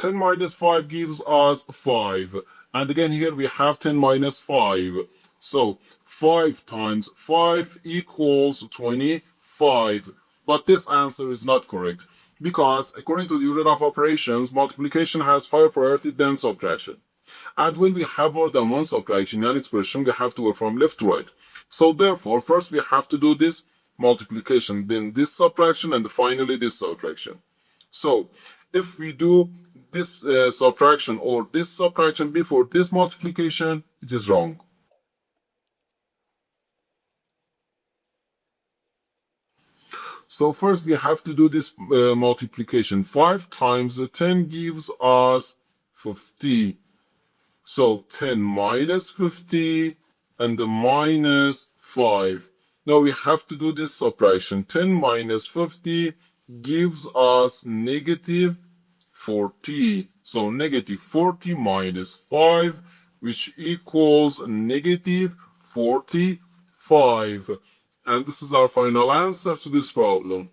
10 minus 5 gives us 5. And again here we have 10 minus 5. So 5 times 5 equals 25. But this answer is not correct, because according to the order of operations, multiplication has higher priority than subtraction. And when we have more than one subtraction in an expression, we have to go from left to right. So therefore, first we have to do this multiplication, then this subtraction, and finally this subtraction. So if we do this subtraction or this subtraction before this multiplication, it is wrong. So first we have to do this multiplication. 5 times 10 gives us 50. So 10 minus 50 and minus 5. Now we have to do this subtraction. 10 minus 50 gives us negative 40. So negative 40 minus 5, which equals negative 45. And this is our final answer to this problem.